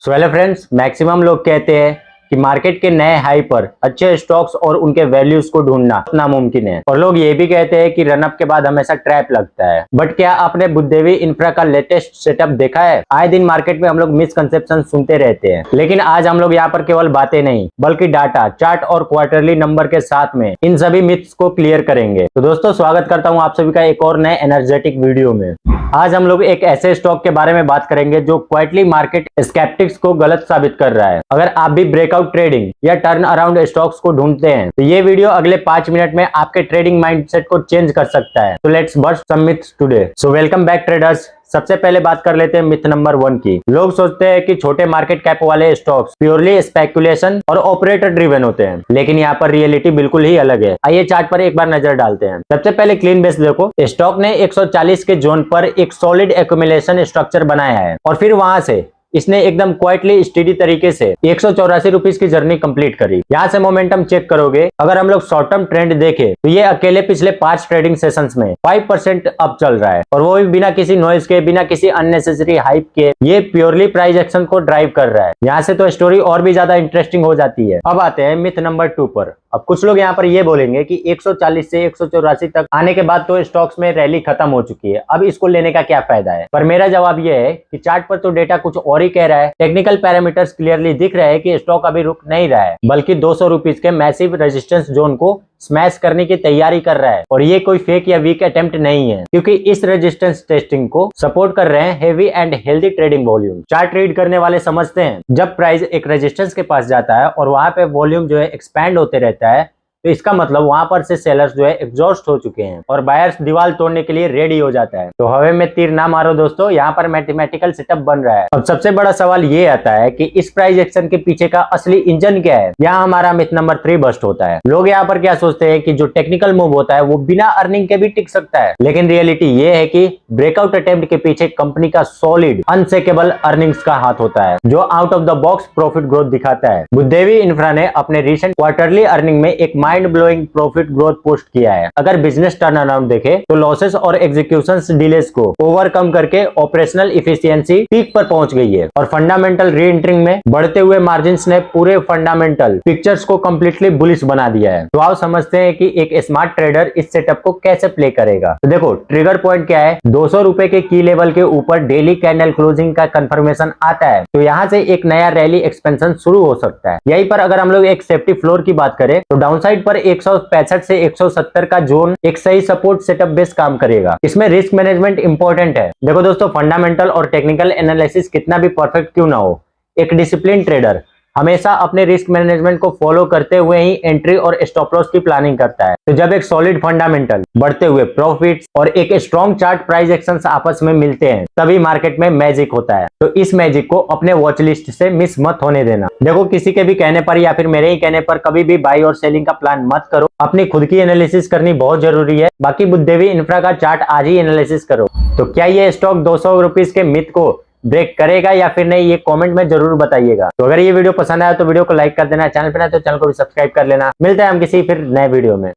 So hello friends, maximum लोग कहते हैं कि मार्केट के नए हाई पर अच्छे स्टॉक्स और उनके वैल्यूज को ढूंढना नामुमकिन है। और लोग ये भी कहते हैं कि रनअप के बाद हमेशा ट्रैप लगता है। बट क्या आपने बुद्धदेवी इंफ्रा का लेटेस्ट सेटअप देखा है? आए दिन मार्केट में हम लोग मिसकंसेप्शन सुनते रहते हैं, लेकिन आज हम लोग यहाँ पर केवल बातें नहीं बल्कि डाटा, चार्ट और क्वार्टरली नंबर के साथ में इन सभी मिथ्स को क्लियर करेंगे। तो दोस्तों, स्वागत करता हूँ आप सभी का एक और नए एनर्जेटिक वीडियो में। आज हम लोग एक ऐसे स्टॉक के बारे में बात करेंगे जो क्वाइटली मार्केट स्केप्टिक्स को गलत साबित कर रहा है। अगर आप भी ब्रेकआउट ट्रेडिंग या टर्न अराउंड स्टॉक्स को ढूंढते हैं तो ये वीडियो अगले 5 मिनट में आपके ट्रेडिंग माइंडसेट को चेंज कर सकता है। तो let's bust some myths today. So welcome back traders. सबसे पहले बात कर लेते हैं मिथ नंबर 1 की। लोग सोचते हैं कि छोटे मार्केट कैप वाले स्टॉक्स प्योरली स्पेकुलेशन और ऑपरेटर ड्रिवन होते हैं, लेकिन यहाँ पर रियलिटी बिल्कुल ही अलग है। आइए चार्ट पर एक बार नजर डालते हैं। सबसे पहले क्लीन बेस देखो। स्टॉक ने 140 के जोन पर एक सॉलिड एक्यूमुलेशन स्ट्रक्चर बनाया है और फिर वहां से इसने एकदम क्वाइटली स्टडी तरीके से 184 रुपीज की जर्नी कंप्लीट करी। यहाँ से मोमेंटम चेक करोगे, अगर हम लोग शॉर्ट टर्म ट्रेंड देखें तो ये अकेले पिछले 5 ट्रेडिंग सेशंस में 5% अप चल रहा है, और वो भी बिना किसी नॉइज के, बिना किसी अननेसेसरी हाइप के। ये प्योरली प्राइस एक्शन को ड्राइव कर रहा है। यहाँ से तो स्टोरी और भी ज्यादा इंटरेस्टिंग हो जाती है। अब आते हैं मिथ नंबर 2 पर। अब कुछ लोग यहाँ पर ये बोलेंगे कि 140 से 184 तक आने के बाद तो स्टॉक्स में रैली खत्म हो चुकी है, अब इसको लेने का क्या फायदा है। पर मेरा जवाब ये है कि चार्ट पर तो डेटा कुछ और ही कह रहा है। टेक्निकल पैरामीटर्स क्लियरली दिख रहे हैं कि स्टॉक अभी रुक नहीं रहा है, बल्कि 200 रुपीज के मैसिव रेजिस्टेंस जोन को स्मैश करने की तैयारी कर रहा है। और ये कोई फेक या वीक अटेम्प्ट नहीं है, क्योंकि इस रेजिस्टेंस टेस्टिंग को सपोर्ट कर रहे हैं heavy and healthy trading volume. Chart read करने वाले समझते हैं जब प्राइस एक रेजिस्टेंस के पास जाता है और वहां पे वॉल्यूम जो है एक्सपैंड होते रहता है, तो इसका मतलब वहां पर से सेलर्स जो है एग्जॉस्ट हो चुके हैं और बायर्स दीवार तोड़ने के लिए रेडी हो जाता है। तो हवे में तीर ना मारो दोस्तों, यहाँ पर मैथमेटिकल सेटअप बन रहा है। अब सबसे बड़ा सवाल ये आता है कि इस प्राइस एक्शन के पीछे का असली इंजन क्या है। यहाँ हमारा मिथ नंबर 3 बस्ट होता है। लोग यहाँ पर क्या सोचते हैं कि जो टेक्निकल मूव होता है वो बिना अर्निंग के भी टिक सकता है, लेकिन रियलिटी ये है कि ब्रेकआउट अटेम्प्ट के पीछे कंपनी का सॉलिड अनसेकेबल अर्निंग्स का हाथ होता है, जो out of the box profit growth दिखाता है। बुद्धदेवी इंफ्रा ने अपने रिसेंट क्वार्टरली अर्निंग में एक mind blowing profit growth post किया है। अगर बिजनेस टर्न अराउंड देखे तो लॉसेस और एग्जीक्यूशन डिलेस को ओवरकम करके ऑपरेशनल इफिशियंसी पीक पर पहुंच गई है, और फंडामेंटल री एंट्रिंग में बढ़ते हुए मार्जिन्स ने पूरे फंडामेंटल पिक्चर्स को कंप्लीटली बुलिश बना दिया है। तो आओ समझते हैं कि एक स्मार्ट ट्रेडर इस सेटअप को कैसे प्ले करेगा। तो देखो, ट्रिगर पॉइंट क्या है। 200 रुपए के की लेवल के ऊपर डेली कैंडल क्लोजिंग का कंफर्मेशन आता है, तो यहाँ से एक नया रैली एक्सपेंशन शुरू हो सकता है। यहीं पर अगर हम लोग एक सेफ्टी फ्लोर की बात करें तो डाउनसाइड पर 165 से 170 का जोन एक सही सपोर्ट सेटअप बेस काम करेगा। इसमें रिस्क मैनेजमेंट इंपॉर्टेंट है। देखो दोस्तों, फंडामेंटल और टेक्निकल एनालिसिस कितना भी परफेक्ट क्यों ना हो, एक डिसिप्लिन ट्रेडर हमेशा अपने रिस्क मैनेजमेंट को फॉलो करते हुए ही एंट्री और स्टॉप लॉस की प्लानिंग करता है। तो जब एक सॉलिड फंडामेंटल, बढ़ते हुए प्रॉफिट्स और एक स्ट्रॉन्ग चार्ट प्राइस एक्शंस आपस में मिलते हैं, तभी मार्केट में मैजिक होता है। तो इस मैजिक को अपने वॉच लिस्ट से मिस मत होने देना। देखो, किसी के भी कहने पर या फिर मेरे ही कहने पर कभी भी बाई और सेलिंग का प्लान मत करो। अपनी खुद की एनालिसिस करनी बहुत जरूरी है। बाकी बुद्धदेवी इंफ्रा का चार्ट आज ही एनालिसिस करो। तो क्या ये स्टॉक 200 रुपीज के मिथ को ब्रेक करेगा या फिर नहीं, ये कमेंट में जरूर बताइएगा। तो अगर ये वीडियो पसंद आया तो वीडियो को लाइक कर देना, चैनल पर ना तो चैनल को भी सब्सक्राइब कर लेना। मिलते हैं हम किसी फिर नए वीडियो में।